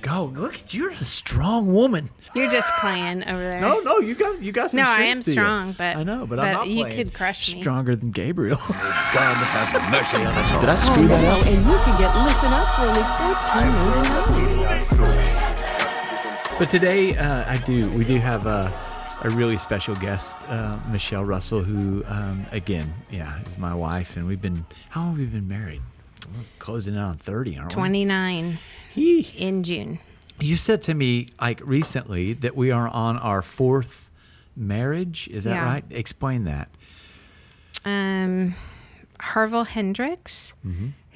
go. Look, you're a strong woman. You're just playing over there. No, you got some No, strength I am to you. strong, but I know, but I'm not you playing. could crush me. Stronger than Gabriel. God have mercy on us all. Did I screw that up? And you can get Listen Up for only $14.99. But today, we do have a really special guest, Michele Russell, who, again, is my wife, and how long have we been married? We're closing in on 30, aren't we? 29 in June. You said to me, like, recently that we are on our 4th marriage. Is that right? Explain that. Harville Hendricks,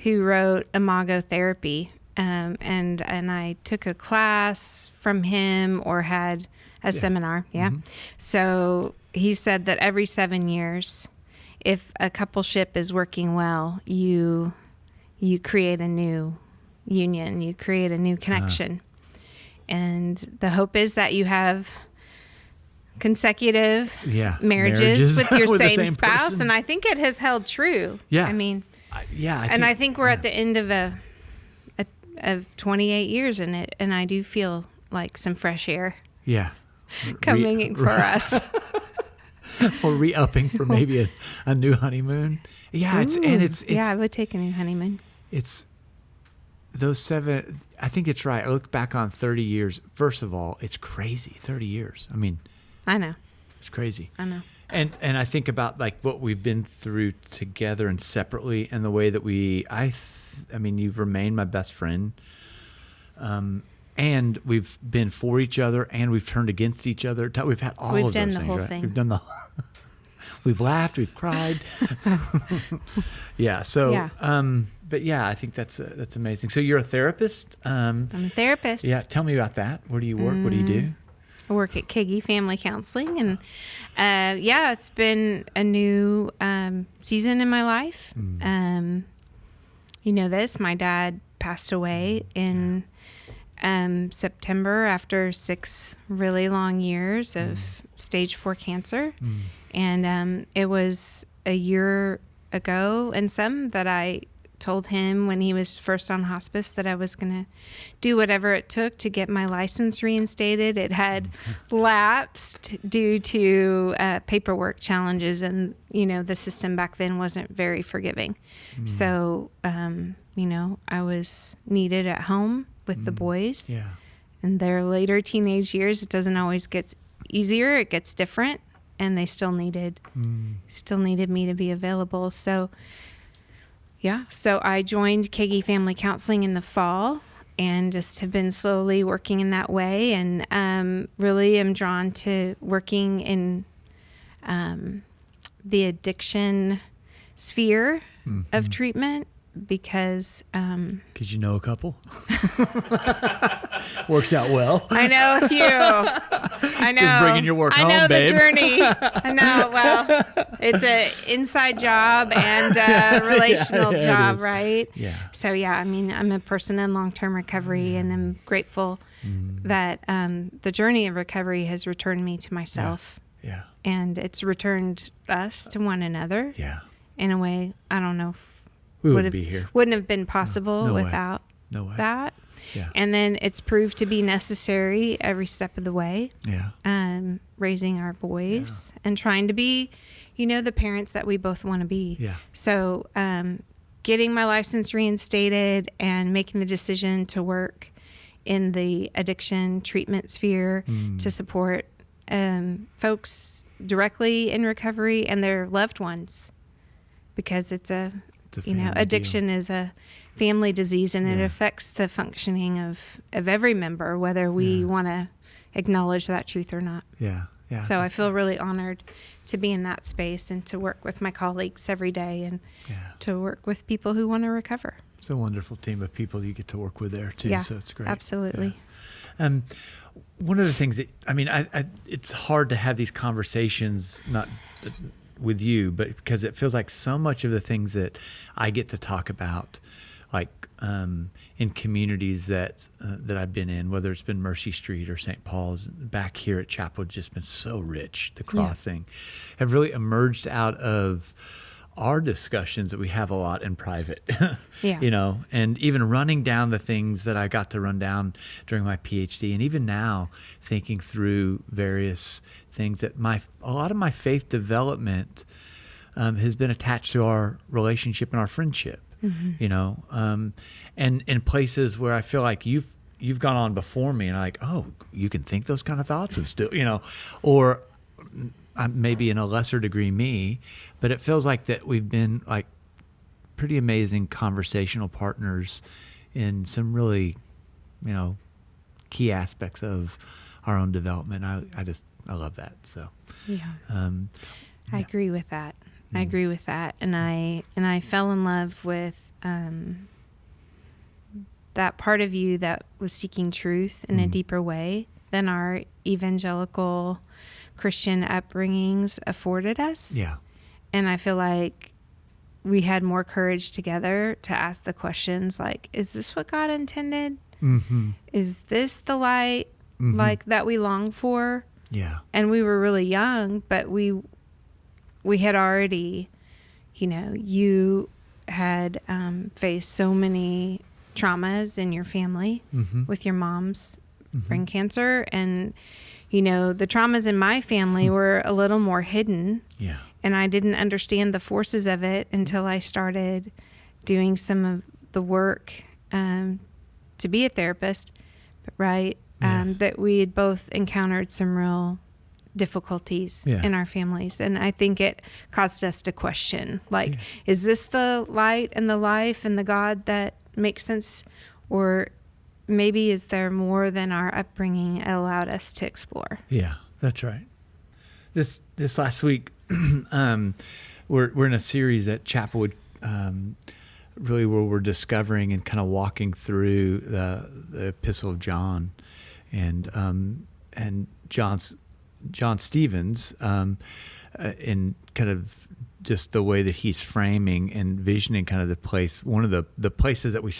who wrote Imago Therapy, and I took a class from him or had a seminar. So he said that every 7 years, if a coupleship is working well, you create a new union, you create a new connection. And the hope is that you have consecutive marriages with your with same spouse. person. And I think it has held true. Yeah. I mean, I think we're at the end of 28 years in it. And I do feel like some fresh air coming for us. Or re-upping for maybe a new honeymoon. Yeah, it's I would take a new honeymoon. It's those 7. I think it's right. I look back on 30 years. First of all, it's crazy. 30 years. I mean, I know. It's crazy. I know. And I think about like what we've been through together and separately, and the way that I mean, you've remained my best friend. And we've been for each other, and we've turned against each other. We've had all of those things. We've done the whole thing. We've done we've laughed, we've cried. So, but I think that's amazing. So you're a therapist. I'm a therapist. Yeah, tell me about that. Where do you work? What do you do? I work at Kagey Family Counseling, and it's been a new season in my life. You know this, my dad passed away in September after 6 really long years of stage 4 cancer. And it was a year ago and some that I told him when he was first on hospice that I was going to do whatever it took to get my license reinstated. It had lapsed due to paperwork challenges, and, the system back then wasn't very forgiving. So, I was needed at home with the boys. Yeah. In their later teenage years, it doesn't always get easier. It gets different, and they still needed me to be available. So, so I joined Kagey Family Counseling in the fall, and just have been slowly working in that way, and really am drawn to working in the addiction sphere of treatment. Because you know a couple. Works out well. I know a few. I know. Just bringing your work home, I know babe. the journey. I know. Well, it's an inside job and a relational job, right? Yeah. So I'm a person in long-term recovery, and I'm grateful that the journey of recovery has returned me to myself. Yeah. And it's returned us to one another. Yeah. In a way, I don't know. We wouldn't be here. Wouldn't have been possible without that. Yeah. And then it's proved to be necessary every step of the way. Yeah. Raising our boys and trying to be, the parents that we both want to be. Yeah. So, getting my license reinstated and making the decision to work in the addiction treatment sphere to support folks directly in recovery and their loved ones, because it's addiction is a family disease, and it affects the functioning of every member, whether we want to acknowledge that truth or not. Yeah. So I feel really honored to be in that space and to work with my colleagues every day, and to work with people who want to recover. It's a wonderful team of people you get to work with there too. Yeah, so it's great. Absolutely. Yeah. One of the things that, it's hard to have these conversations, not with you, but because it feels like so much of the things that I get to talk about, like in communities that I've been in, whether it's been Mercy Street or St. Paul's, back here at Chapel, just been so rich. The Crossing have really emerged out of our discussions that we have a lot in private, Yeah. you know, and even running down the things that I got to run down during my PhD. And even now thinking through various things that a lot of my faith development has been attached to our relationship and our friendship, you know, and in places where I feel like you've gone on before me and like, oh, you can think those kind of thoughts and still, you know, or maybe in a lesser degree me, but it feels like that we've been like pretty amazing conversational partners in some really, you know, key aspects of our own development. I love that. So Yeah. I yeah. agree with that. I agree with that. And I fell in love with that part of you that was seeking truth in a deeper way than our evangelical Christian upbringings afforded us. Yeah. And I feel like we had more courage together to ask the questions like, is this what God intended? Mm-hmm. Is this the light like that we long for? Yeah. And we were really young, but we had already, you know, you had faced so many traumas in your family with your mom's brain cancer. And, you know, the traumas in my family were a little more hidden. Yeah. And I didn't understand the forces of it until I started doing some of the work to be a therapist, right? Yes. That we had both encountered some real difficulties in our families. And I think it caused us to question, like, is this the light and the life and the God that makes sense? Or maybe is there more than our upbringing allowed us to explore? Yeah, that's right. This last week, we're in a series at Chapelwood, really where we're discovering and kind of walking through the Epistle of John, and John Stevens, in kind of just the way that he's framing and visioning kind of the place. One of the places that we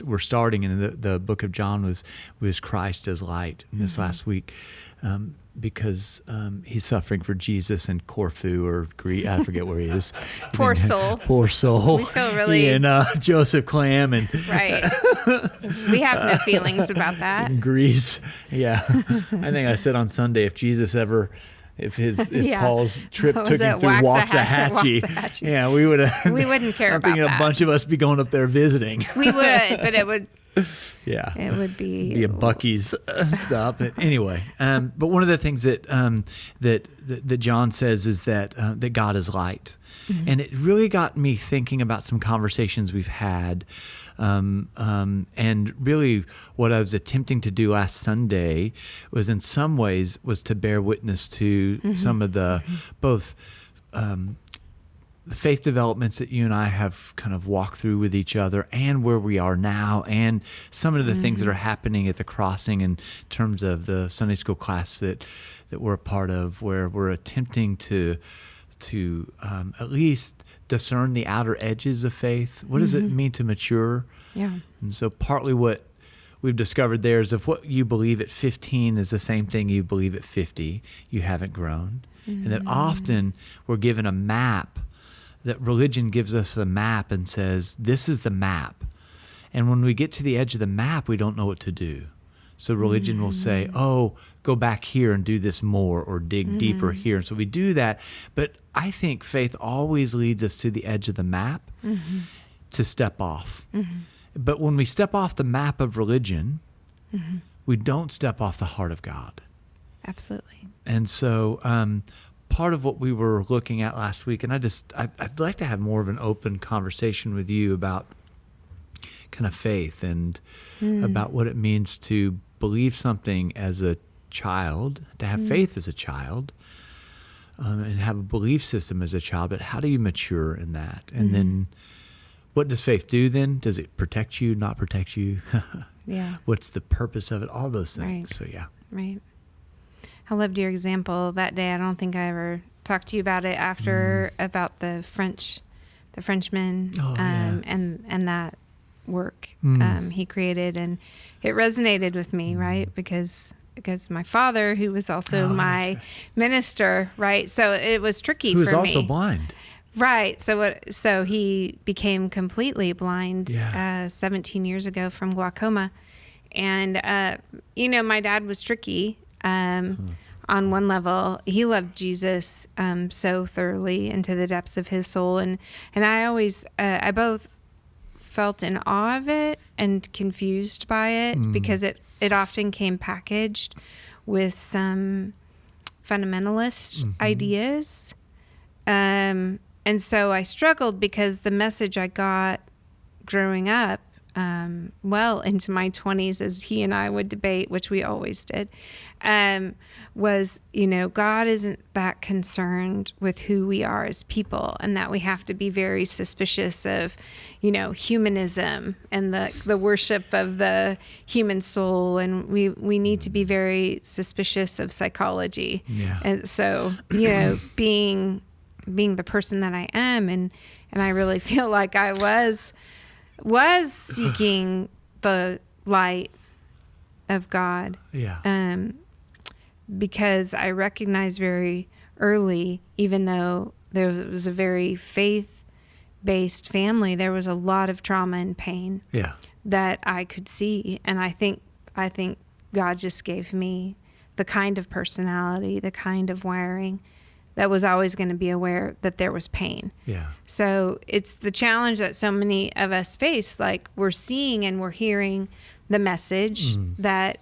were starting in the book of John was Christ as light. And this last week, because he's suffering for Jesus in Corfu or Greece. I forget where he is. Poor soul. Poor soul. We feel really... He and Joseph Clam and... Right. We have no feelings about that. In Greece. Yeah. I think I said on Sunday, if Paul's trip took him through Waxahachie, yeah, we would have... We wouldn't care I'm about thinking that. a bunch of us be going up there visiting. We would, but it would... Yeah, it would be a Buc-ee's stop. But anyway, but one of the things that John says is that God is light, and it really got me thinking about some conversations we've had, and really what I was attempting to do last Sunday was in some ways was to bear witness to some of the both. The faith developments that you and I have kind of walked through with each other and where we are now and some of the things that are happening at the Crossing in terms of the Sunday school class that we're a part of, where we're attempting to at least discern the outer edges of faith. What does it mean to mature? Yeah. And so partly what we've discovered there is if what you believe at 15 is the same thing you believe at 50, you haven't grown. And that often we're given a map, that religion gives us a map and says, this is the map. And when we get to the edge of the map, we don't know what to do. So religion will say, oh, go back here and do this more or dig deeper here. And so we do that. But I think faith always leads us to the edge of the map to step off. But when we step off the map of religion, we don't step off the heart of God. Absolutely. And so part of what we were looking at last week, and I'd like to have more of an open conversation with you about kind of faith and about what it means to believe something as a child, to have faith as a child, and have a belief system as a child, but how do you mature in that? And then what does faith do then? Does it protect you, not protect you? Yeah. What's the purpose of it? All those things. Right. So, yeah. Right. I loved your example that day. I don't think I ever talked to you about it after, about the Frenchman, and that work he created, and it resonated with me, right? Because my father, who was also my minister, right? So it was tricky for me. Who was also blind. Right. So he became completely blind 17 years ago from glaucoma. And, my dad was tricky. On one level, he loved Jesus so thoroughly into the depths of his soul. And I always, I both felt in awe of it and confused by it because it often came packaged with some fundamentalist ideas. And so I struggled because the message I got growing up, well into my 20s, as he and I would debate, which we always did, was, God isn't that concerned with who we are as people, and that we have to be very suspicious of, humanism and the worship of the human soul, and we need to be very suspicious of psychology. Yeah. And so, being the person that I am, and I really feel like I was seeking the light of God. Yeah. Because I recognized very early, even though there was a very faith-based family, there was a lot of trauma and pain that I could see. And I think God just gave me the kind of personality, the kind of wiring that was always going to be aware that there was pain. Yeah. So it's the challenge that so many of us face. Like, we're seeing and we're hearing the message that,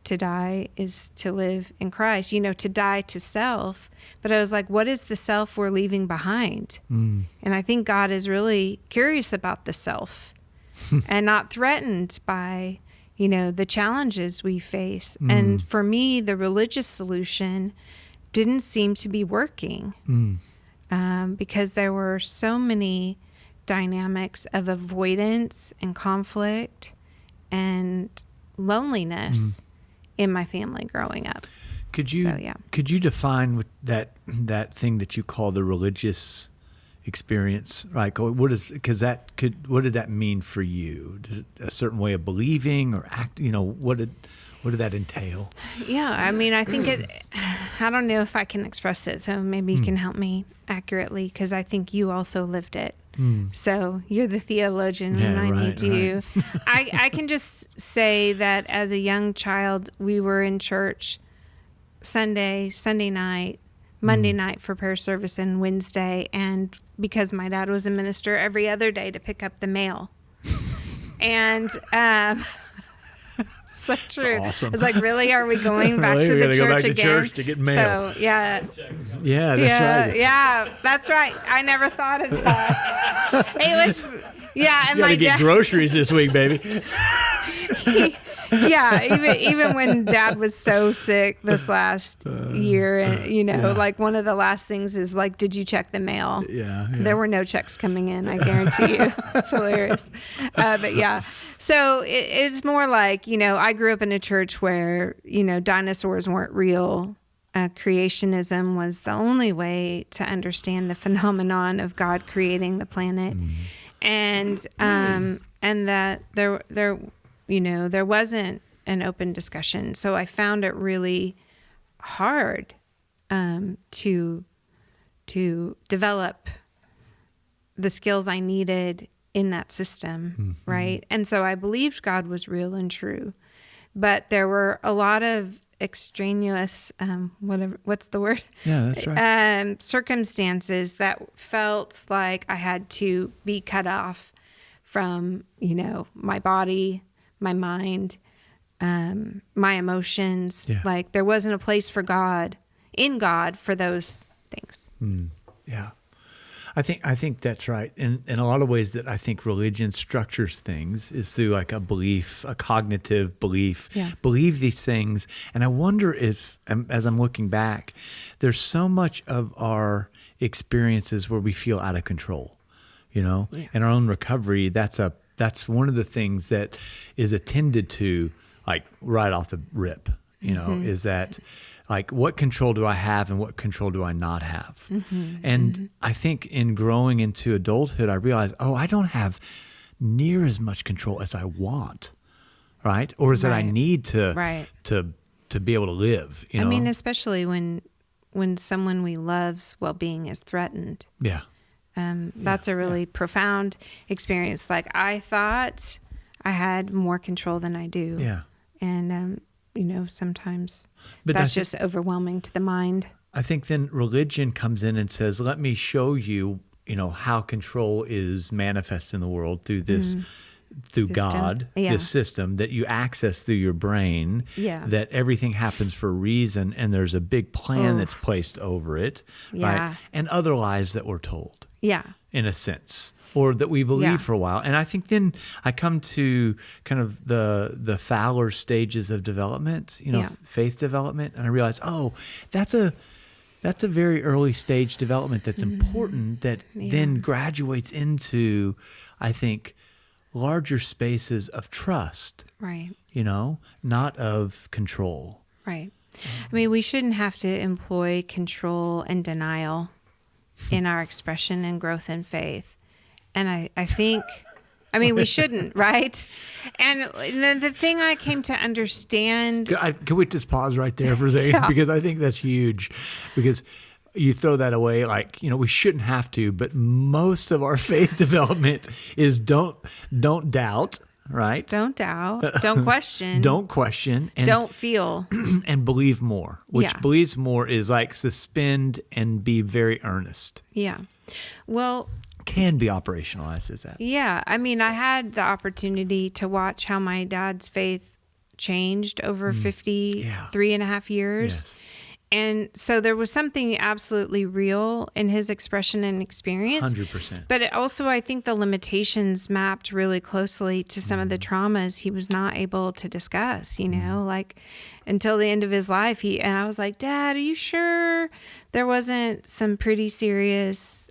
to die is to live in Christ, to die to self. But I was like, what is the self we're leaving behind? And I think God is really curious about the self and not threatened by the challenges we face. And for me, the religious solution didn't seem to be working because there were so many dynamics of avoidance and conflict and loneliness in my family growing up. Could you define that thing that you call the religious experience? Like, what did that mean for you? Does it a certain way of believing or act? What did that entail? Yeah, I mean, I think I don't know if I can express it, so maybe you can help me accurately, because I think you also lived it. So you're the theologian and I need you. I can just say that as a young child, we were in church Sunday night, Monday night for prayer service, and Wednesday, and because my dad was a minister, every other day to pick up the mail. And so true. That's awesome. It's like, really, are we going back to the church again? To church to get mail. So yeah, that's right. Yeah, that's right. I never thought of that. Hey, let's. Yeah, and You my gotta get dad. groceries this week, baby. Even when Dad was so sick this last year, and like one of the last things is like, did you check the mail? Yeah. There were no checks coming in, I guarantee you. It's hilarious. But yeah, so it's more like, I grew up in a church where, dinosaurs weren't real. Creationism was the only way to understand the phenomenon of God creating the planet. And that there wasn't an open discussion. So I found it really hard to develop the skills I needed in that system, right? And so I believed God was real and true, but there were a lot of extraneous, what's the word? Yeah, that's right. Circumstances that felt like I had to be cut off from, my body, my mind, my emotions. Yeah. Like, there wasn't a place for God, for those things. Yeah. I think that's right. In a lot of ways that I think religion structures things is through like a belief, a cognitive belief. Yeah. Believe these things. And I wonder if, as I'm looking back, there's so much of our experiences where we feel out of control, in our own recovery. That's one of the things that is attended to, like, right off the rip, is that, like, what control do I have and what control do I not have? And I think in growing into adulthood, I realized, I don't have near as much control as I want, right? Or as that I need to be able to live, I mean, especially when when someone we love's well-being is threatened. Yeah. That's a really profound experience. Like, I thought I had more control than I do. Yeah. And, sometimes But that's just overwhelming to the mind. I think then religion comes in and says, let me show you, how control is manifest in the world through this, through System. God, Yeah. this system that you access through your brain, Yeah. that everything happens for a reason and there's a big plan that's placed over it, Yeah. right? And other lies that we're told, Yeah. in a sense, or that we believe Yeah. for a while. And I think then I come to kind of the Fowler stages of development, Yeah. faith development, and I realize, that's a very early stage development that's important that then graduates into, I think, larger spaces of trust, Right. not of control. Right. I mean, we shouldn't have to employ control and denial in our expression and growth in faith. And I think, we shouldn't, right? And the thing I came to understand. Can we just pause right there for a second? Yeah. Because I think that's huge. Because you throw that away like, we shouldn't have to, but most of our faith development is don't doubt, right? Don't doubt. Don't question. Don't question. And Don't feel. and believe more, which Yeah. believes more is like suspend and be very earnest. Yeah. Well, Can be operationalized as that. yeah. I had the opportunity to watch how my dad's faith changed over 53 and a half years. Yes. And so there was something absolutely real in his expression and experience. 100%. But it also, I think the limitations mapped really closely to some of the traumas he was not able to discuss, like until the end of his life. And I was like, Dad, are you sure there wasn't some pretty serious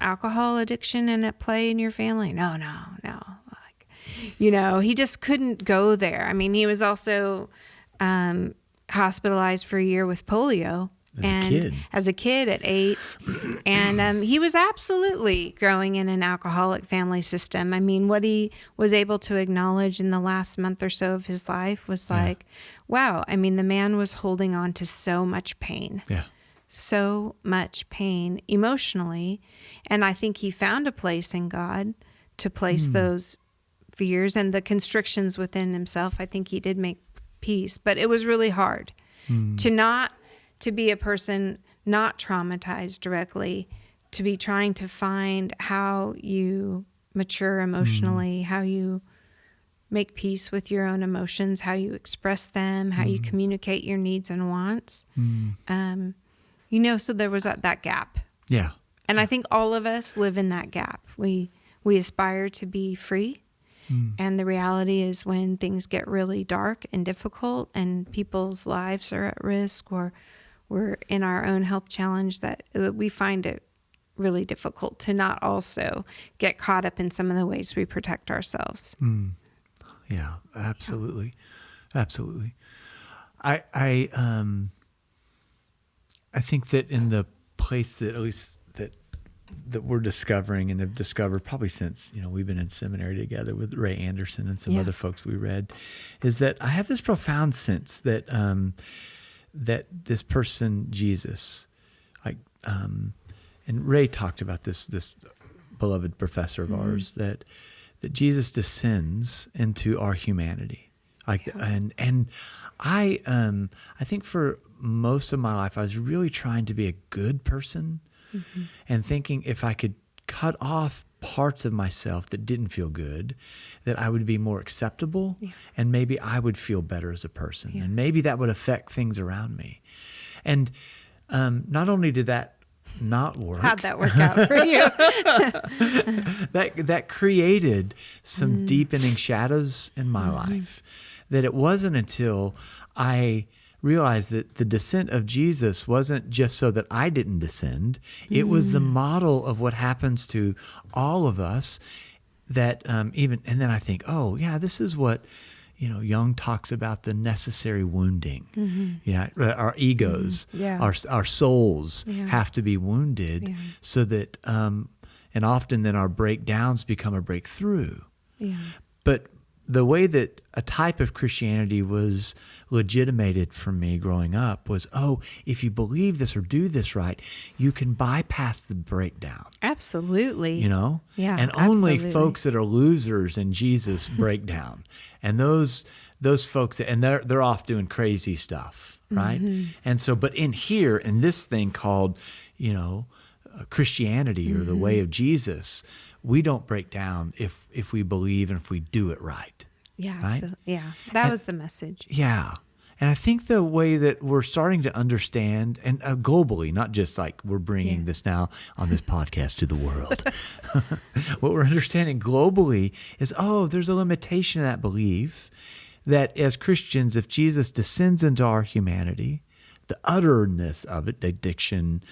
alcohol addiction at play in your family? No. Like, he just couldn't go there. He was also hospitalized for a year with polio as a kid at 8. And he was absolutely growing in an alcoholic family system. What he was able to acknowledge in the last month or so of his life was like, wow, the man was holding on to so much pain. Yeah. So much pain emotionally. And I think he found a place in God to place those fears and the constrictions within himself. I think he did make peace, but it was really hard to be a person not traumatized directly, to be trying to find how you mature emotionally, how you make peace with your own emotions, how you express them, how you communicate your needs and wants. So there was that gap. Yeah. And I think all of us live in that gap. We aspire to be free. And the reality is when things get really dark and difficult and people's lives are at risk or we're in our own health challenge, that we find it really difficult to not also get caught up in some of the ways we protect ourselves. Yeah, absolutely. Absolutely. I think that in the place that at least that we're discovering and have discovered probably since, we've been in seminary together with Ray Anderson and some other folks we read, is that I have this profound sense that that this person, Jesus, and Ray talked about this beloved professor of ours, that Jesus descends into our humanity. And I think for most of my life, I was really trying to be a good person and thinking if I could cut off parts of myself that didn't feel good, that I would be more acceptable and maybe I would feel better as a person. And maybe that would affect things around me. And not only did that not work. How'd that work out for you? that created some deepening shadows in my life. That it wasn't until I realized that the descent of Jesus wasn't just so that I didn't descend. It was the model of what happens to all of us. That and then I think, this is what Jung talks about, the necessary wounding. Our egos, our souls have to be wounded so that, and often then our breakdowns become a breakthrough. But the way that a type of Christianity was legitimated for me growing up was, if you believe this or do this right, you can bypass the breakdown. Absolutely. Yeah, and only folks that are losers in Jesus break down, and those folks, and they're off doing crazy stuff, right? Mm-hmm. And so, but in this thing called, Christianity or the way of Jesus, we don't break down if we believe and if we do it right. Yeah, right? absolutely. Yeah, that was the message. Yeah. And I think the way that we're starting to understand, and globally, not just like we're bringing this now on this podcast to the world, what we're understanding globally is, there's a limitation in that belief that as Christians, if Jesus descends into our humanity, the utterness of it, addiction,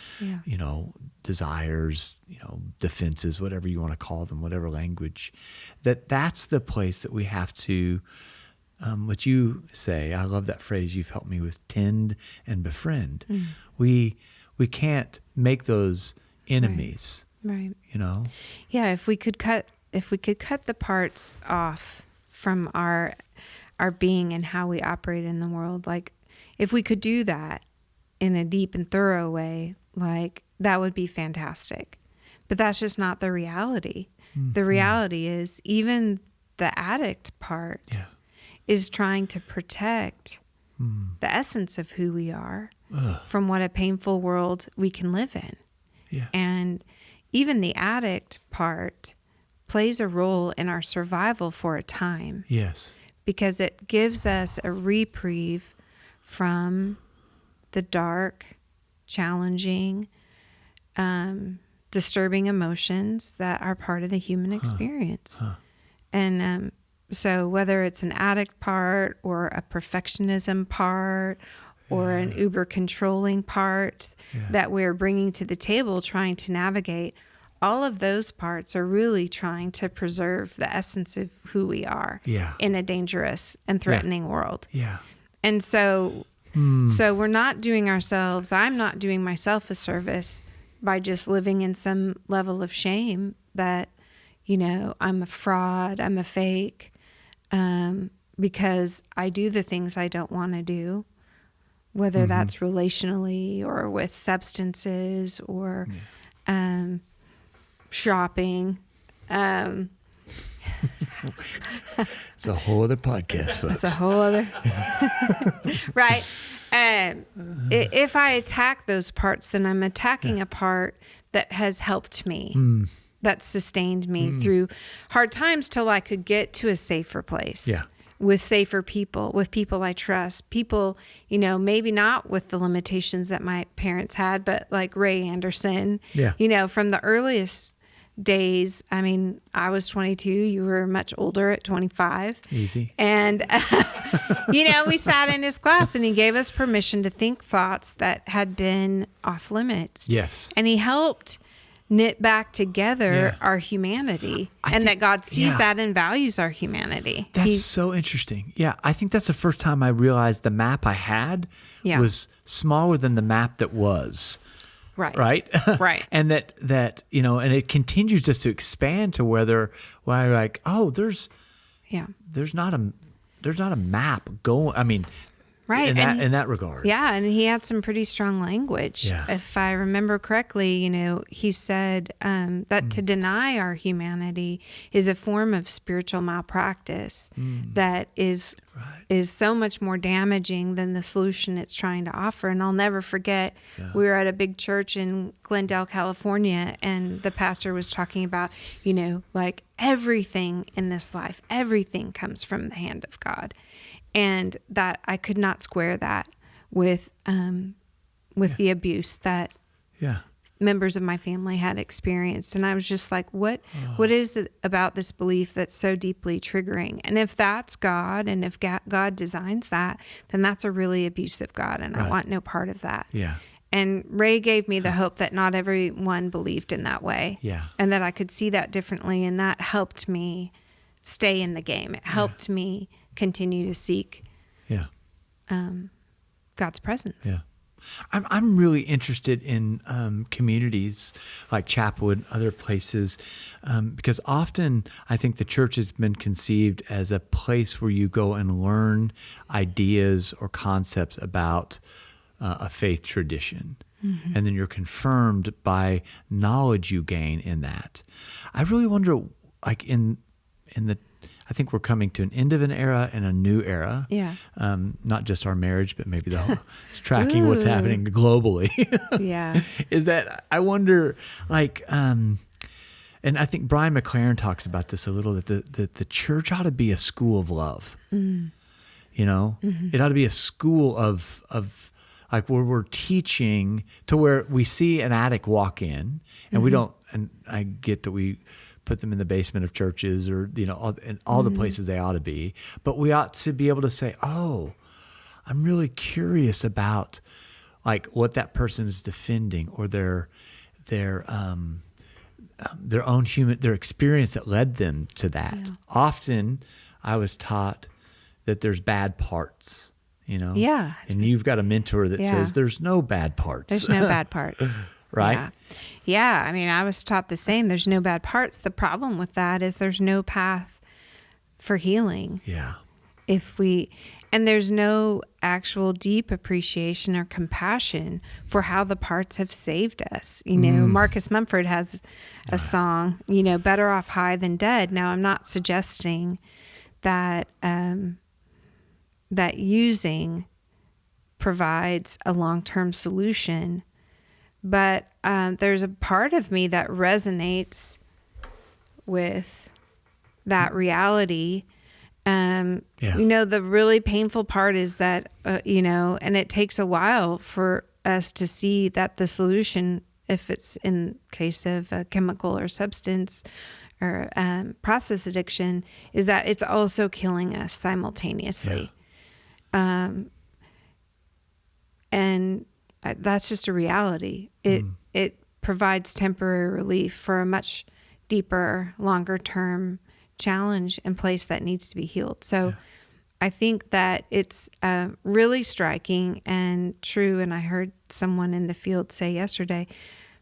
desires, defenses, whatever you want to call them, whatever language, that's the place that we have to, what you say, I love that phrase you've helped me with, tend and befriend. Mm. We can't make those enemies. Right. Yeah, if we could cut the parts off from our being and how we operate in the world, like if we could do that in a deep and thorough way, like that would be fantastic. But that's just not the reality. Mm-hmm. The reality is even the addict part is trying to protect the essence of who we are from what a painful world we can live in. Yeah. And even the addict part plays a role in our survival for a time. Yes. Because it gives us a reprieve from the dark, challenging, disturbing emotions that are part of the human experience. And so whether it's an addict part or a perfectionism part or an uber controlling part that we're bringing to the table trying to navigate, all of those parts are really trying to preserve the essence of who we are in a dangerous and threatening world. Yeah. And so we're not doing I'm not doing myself a service by just living in some level of shame that, I'm a fraud, I'm a fake, because I do the things I don't want to do, whether that's relationally or with substances or shopping. It's a whole other podcast, folks. It's a whole other... Right. If I attack those parts, then I'm attacking a part that has helped me, that sustained me through hard times till I could get to a safer place. Yeah. With safer people, with people I trust, people, maybe not with the limitations that my parents had, but like Ray Anderson, from the earliest days. I mean, I was 22, you were much older at 25. Easy. And, we sat in his class and he gave us permission to think thoughts that had been off limits. Yes. And he helped knit back together our humanity that God sees that and values our humanity. That's so interesting. Yeah. I think that's the first time I realized the map I had was smaller than the map that was. Right. Right. Right. And that, and it continues just to expand to where you're like, there's not a map going. I mean, right. In that regard. Yeah. And he had some pretty strong language. Yeah. If I remember correctly, he said that to deny our humanity is a form of spiritual malpractice that is so much more damaging than the solution it's trying to offer. And I'll never forget, we were at a big church in Glendale, California, and the pastor was talking about, like everything in this life, everything comes from the hand of God. And that I could not square that with the abuse that members of my family had experienced. And I was just like, what is it about this belief that's so deeply triggering? And if that's God, and if God designs that, then that's a really abusive God, and I want no part of that. Yeah. And Ray gave me the hope that not everyone believed in that way. Yeah. And that I could see that differently, and that helped me stay in the game. It helped me continue to seek God's presence. Yeah. I'm really interested in communities like Chapwood, other places, because often I think the church has been conceived as a place where you go and learn ideas or concepts about a faith tradition. And then you're confirmed by knowledge you gain in that. I really wonder, like in the, I think we're coming to an end of an era and a new era. Yeah. Not just our marriage, but maybe the whole tracking what's Ooh. happening globally. Yeah. Is that I wonder, like, and I think Brian McLaren talks about this a little, that the church ought to be a school of love. You know, it ought to be a school of like where we're teaching to where we see an addict walk in, and we don't. And I get that we put them in the basement of churches or, you know, all the places they ought to be. But we ought to be able to say, oh, I'm really curious about like what that person is defending, or their own their experience that led them to that. Yeah. Often I was taught that there's bad parts, you know? Yeah. And you've got a mentor that says there's no bad parts. There's no bad parts. Right? Yeah. I mean, I was taught the same. There's no bad parts. The problem with that is there's no path for healing. Yeah. And there's no actual deep appreciation or compassion for how the parts have saved us. You know, Marcus Mumford has a song, you know, better off high than dead. Now, I'm not suggesting that, that using provides a long-term solution, but there's a part of me that resonates with that reality. You know, the really painful part is that, you know, and it takes a while for us to see that the solution, if it's in case of a chemical or substance or process addiction, is that it's also killing us simultaneously. And that's just a reality. It provides temporary relief for a much deeper, longer term challenge and place that needs to be healed. So I think that it's really striking and true. And I heard someone in the field say yesterday,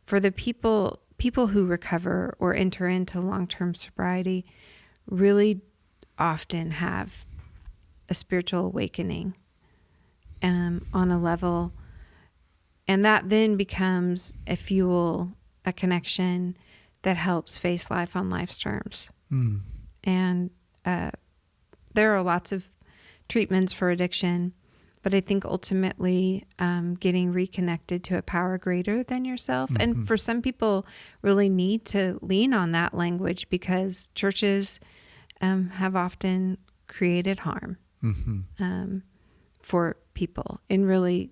for the people who recover or enter into long-term sobriety really often have a spiritual awakening on a level, and that then becomes a fuel, a connection that helps face life on life's terms. And there are lots of treatments for addiction, but I think ultimately getting reconnected to a power greater than yourself. And for some people really need to lean on that language because churches have often created harm for people in really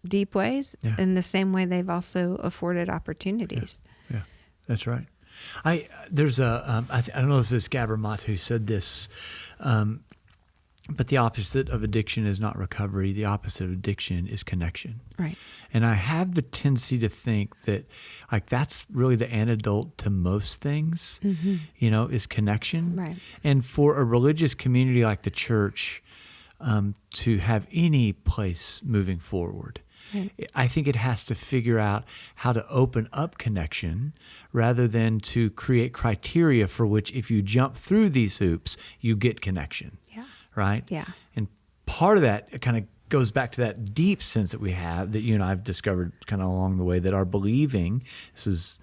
deep ways, in the same way they've also afforded opportunities. Yeah, that's right. There's I don't know if it's Gabermat who said this, but the opposite of addiction is not recovery. The opposite of addiction is connection. Right. And I have the tendency to think that like that's really the antidote to most things, you know, is connection. Right. And for a religious community like the church to have any place moving forward, I think it has to figure out how to open up connection rather than to create criteria for which if you jump through these hoops, you get connection. Yeah. Right? Yeah. And part of that kind of goes back to that deep sense that we have, that you and I have discovered kind of along the way, that our believing, this is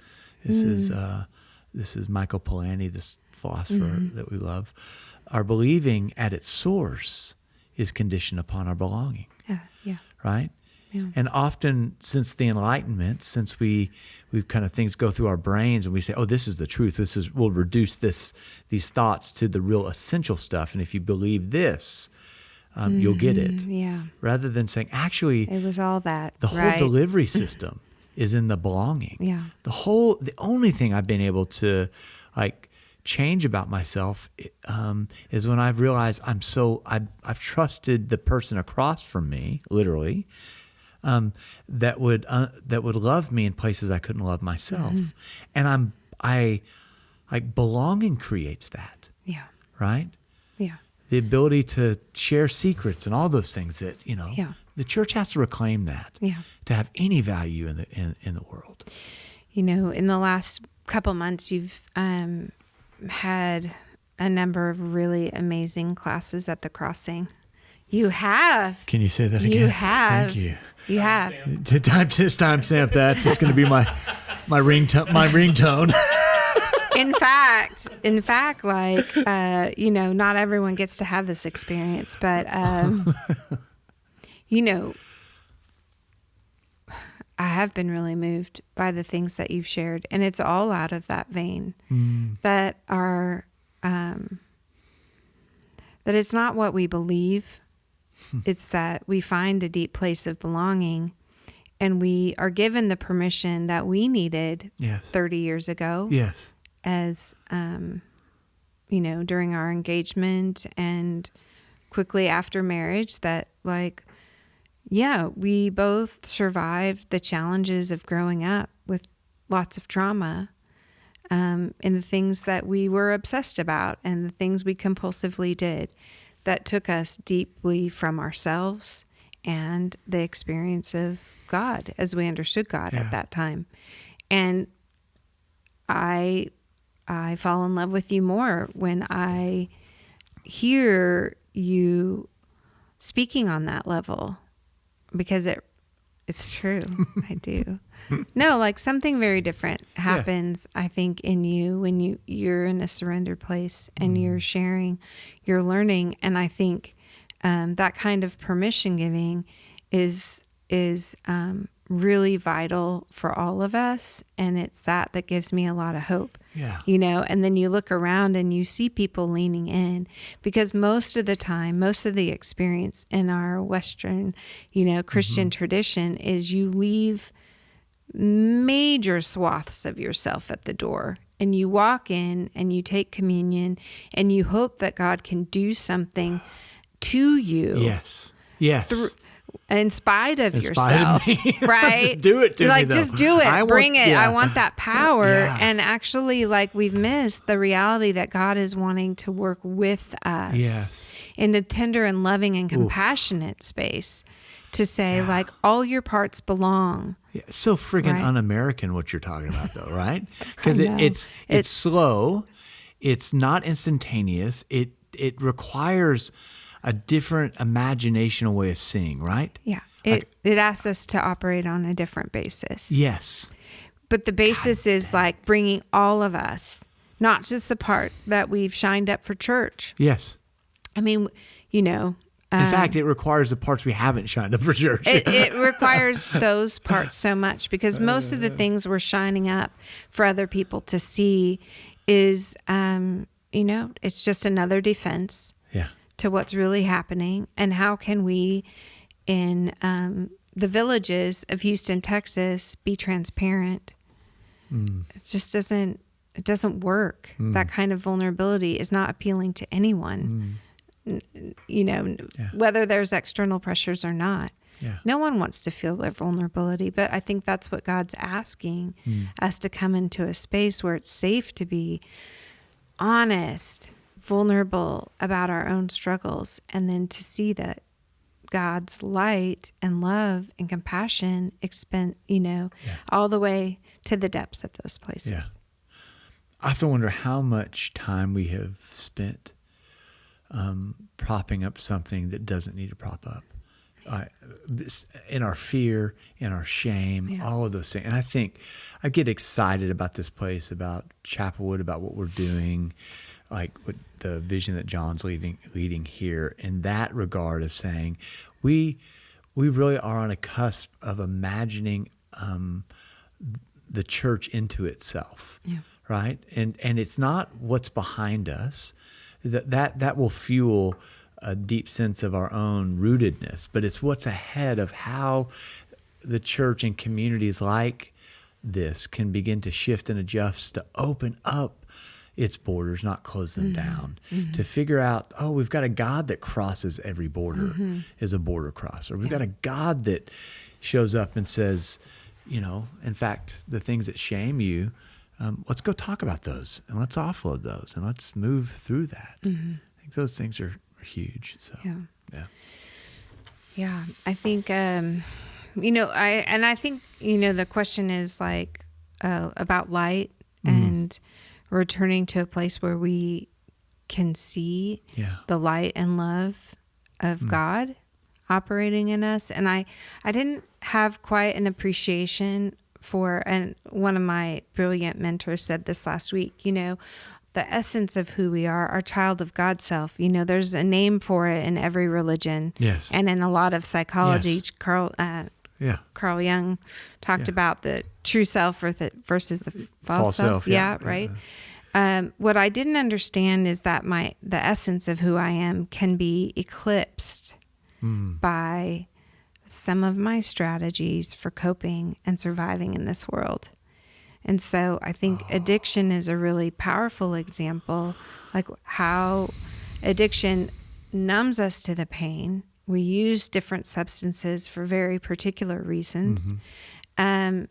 Michael Polanyi, this philosopher that we love, our believing at its source is conditioned upon our belonging. Yeah. Right? Yeah. And often since the Enlightenment, since we've kind of things go through our brains and we say, oh, this is the truth. We'll reduce these thoughts to the real essential stuff. And if you believe this, you'll get it. Yeah. Rather than saying, actually, It was all that. the whole delivery system is in the belonging. Yeah. The only thing I've been able to like change about myself is when I've realized I've trusted the person across from me, literally, that would love me in places I couldn't love myself. And I belonging creates that. Yeah. Right? Yeah. The ability to share secrets and all those things that, you know, the church has to reclaim that to have any value in the world. You know, in the last couple months, you've had a number of really amazing classes at the Crossing. You have. Can you say that again? You have. Thank you. You have. Timestamp that. That's going to be my ringtone. My ringtone. In fact, like, you know, not everyone gets to have this experience, but, you know, I have been really moved by the things that you've shared, and it's all out of that vein that are, that it's not what we believe. It's that we find a deep place of belonging, and we are given the permission that we needed 30 years ago. Yes. As, you know, during our engagement and quickly after marriage, that like, we both survived the challenges of growing up with lots of trauma, and the things that we were obsessed about and the things we compulsively did that took us deeply from ourselves and the experience of God as we understood God at that time. And I fall in love with you more when I hear you speaking on that level, because it's true. I do. No, like something very different happens, I think, in you when you're in a surrendered place and you're sharing, you're learning. And I think that kind of permission giving is really vital for all of us. And it's that gives me a lot of hope. Yeah. You know, and then you look around and you see people leaning in, because most of the time, most of the experience in our Western, you know, Christian tradition is you leave major swaths of yourself at the door and you walk in and you take communion and you hope that God can do something to you. Yes. Yes. In spite of yourself, right? Just do it to me, though. Just do it. Bring it. Yeah. I want that power. Yeah. And actually, like, we've missed the reality that God is wanting to work with us in a tender and loving and compassionate space to say, like, all your parts belong. Yeah, it's so friggin' un-American what you're talking about, though, right? Because it's slow. It's not instantaneous. It requires a different imaginational way of seeing, right? Yeah. It asks us to operate on a different basis. Yes. But the basis is like bringing all of us, not just the part that we've shined up for church. Yes. I mean, you know. In fact, it requires the parts we haven't shined up for church. It requires those parts so much, because most of the things we're shining up for other people to see is, you know, it's just another defense to what's really happening. And how can we, in the villages of Houston, Texas, be transparent? It just doesn't work. That kind of vulnerability is not appealing to anyone. You know, whether there's external pressures or not. No one wants to feel their vulnerability, but I think that's what God's asking us to come into a space where it's safe to be honest, vulnerable about our own struggles, and then to see that God's light and love and compassion expand, you know, all the way to the depths of those places. Yeah. I often wonder how much time we have spent propping up something that doesn't need to prop up. In our fear, in our shame, all of those things. And I think I get excited about this place, about Chapelwood, about what we're doing, like what the vision that John's leading here in that regard of saying we really are on a cusp of imagining the church into itself, right? And it's not what's behind us. That will fuel a deep sense of our own rootedness, but it's what's ahead of how the church and communities like this can begin to shift and adjust to open up its borders, not close them down, to figure out, we've got a God that crosses every border, is a border crosser. We've got a God that shows up and says, you know, in fact, the things that shame you, let's go talk about those and let's offload those and let's move through that. I think those things are huge. So, Yeah, I think, I think, the question is like about light and returning to a place where we can see the light and love of God operating in us. And I didn't have quite an appreciation for, and one of my brilliant mentors said this last week, the essence of who we are, our child of God self. There's a name for it in every religion. Yes. And in a lot of psychology. Yes. Carl Jung talked about the true self versus the false self. Right. What I didn't understand is that the essence of who I am can be eclipsed by some of my strategies for coping and surviving in this world. And so I think addiction is a really powerful example, like how addiction numbs us to the pain. We use different substances for very particular reasons. And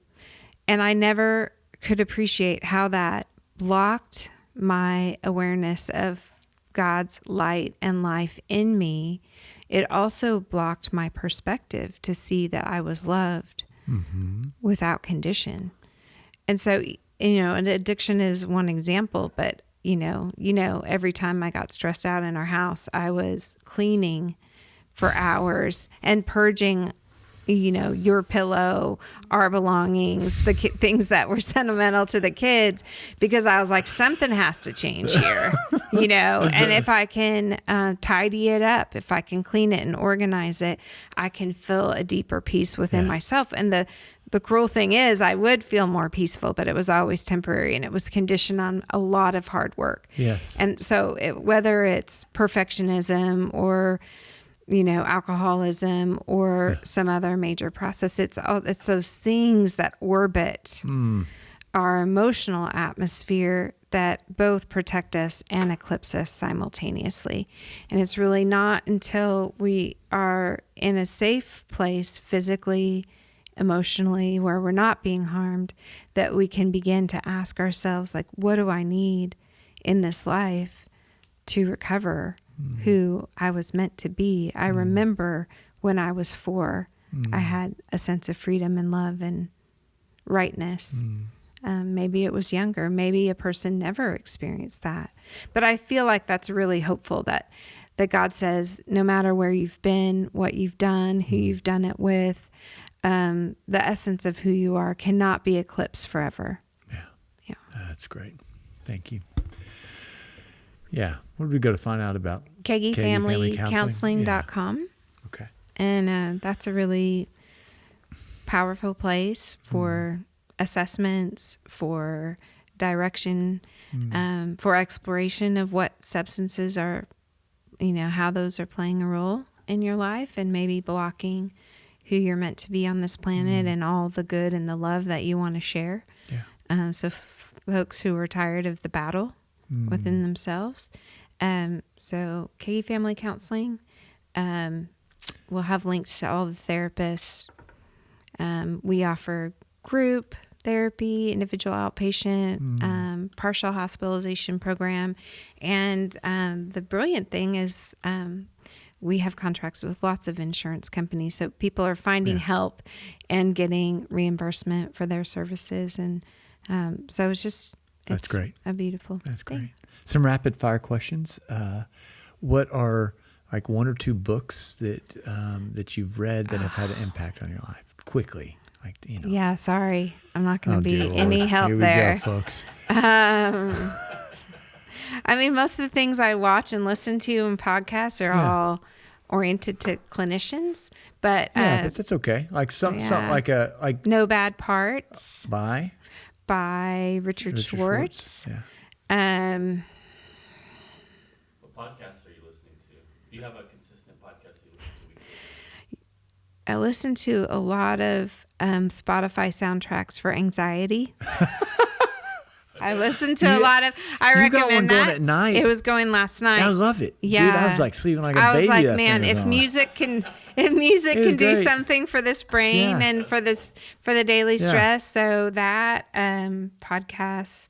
I never could appreciate how that blocked my awareness of God's light and life in me. It also blocked my perspective to see that I was loved without condition. And so, an addiction is one example, but, every time I got stressed out in our house, I was cleaning for hours and purging, your pillow, our belongings, the things that were sentimental to the kids, because I was like, something has to change here, and if I can tidy it up, if I can clean it and organize it, I can feel a deeper peace within myself. And the cruel thing is I would feel more peaceful, but it was always temporary, and it was conditioned on a lot of hard work. Yes. And so whether it's perfectionism or, alcoholism or some other major process, it's those things that orbit our emotional atmosphere that both protect us and eclipse us simultaneously. And it's really not until we are in a safe place physically, emotionally, where we're not being harmed, that we can begin to ask ourselves, like, what do I need in this life to recover who I was meant to be? I remember when I was 4, I had a sense of freedom and love and rightness. Maybe it was younger. Maybe a person never experienced that. But I feel like that's really hopeful that God says, no matter where you've been, what you've done, who you've done it with, the essence of who you are cannot be eclipsed forever. Yeah. That's great. Thank you. Yeah. Where do we go to find out about Kagey Family Counseling.com. Yeah. Okay. And that's a really powerful place for assessments, for direction, for exploration of what substances are, how those are playing a role in your life and maybe blocking who you're meant to be on this planet and all the good and the love that you want to share. Yeah. So folks who are tired of the battle within themselves. So Kagey Family Counseling, we'll have links to all the therapists. We offer group therapy, individual outpatient, partial hospitalization program. And the brilliant thing is we have contracts with lots of insurance companies. So people are finding help and getting reimbursement for their services. And so that's great. A beautiful That's thing. great. Some rapid fire questions. What are like 1 or 2 books that you've read that have had an impact on your life? Quickly. Yeah, sorry. I'm not going to be dear any Lord. help Here we there. go, folks. I mean, most of the things I watch and listen to in podcasts are all oriented to clinicians, but but that's okay. Like some like No Bad Parts by Richard Schwartz. Yeah. What podcasts are you listening to? Do you have a consistent podcast you listen to weekly? I listen to a lot of Spotify soundtracks for anxiety. I listen to a lot of. I you recommend got one that. going at night. It was going last night. I love it. Yeah, Dude, I was like sleeping like a baby. I was like, that man, thing was if on. music can do great. something for this brain and for the daily stress, so that podcast.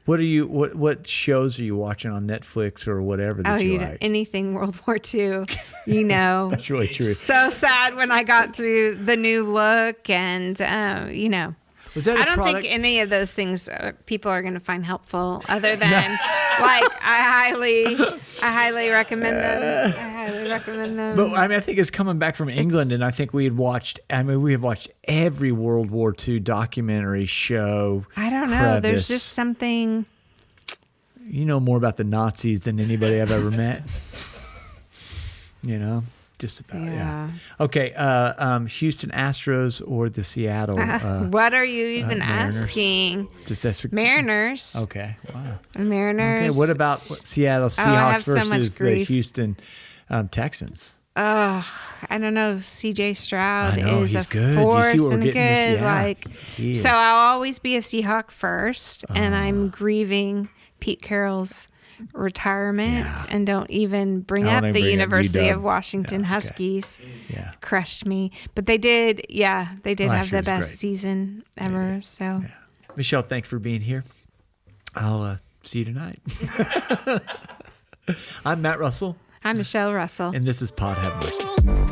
What shows are you watching on Netflix or whatever that you like? Anything World War II, you know. That's really true. So sad when I got through The New Look, and you know. Was that I don't think any of those things people are going to find helpful, other than like I highly recommend them. I highly recommend them. But I mean, I think it's coming back from England, and I think we have watched every World War II documentary show. I don't know. crevice. There's just something. You know more about the Nazis than anybody I've ever met. You know, just about. Yeah. Okay. Houston Astros or the Seattle. What are you even Mariners? asking? Just that's Mariners. Okay. Wow. Mariners. Okay. What about Seattle Seahawks have so much versus the grief. Houston Texans? I don't know. C.J. Stroud I know, is he's a good. Do you see force what we're and getting this? good. Yeah, Like, he is. so I'll always be a Seahawk first, and I'm grieving Pete Carroll's retirement, and don't even bring I up don't the even bring up University UW. of Washington Yeah, okay. Huskies. Yeah. Crushed me, but they did. Yeah, they did Last have year the was best great. season ever. So. Yeah. Michelle, thanks for being here. I'll see you tonight. I'm Matt Russell, I'm Michele Russell. and this is Pod Have Mercy.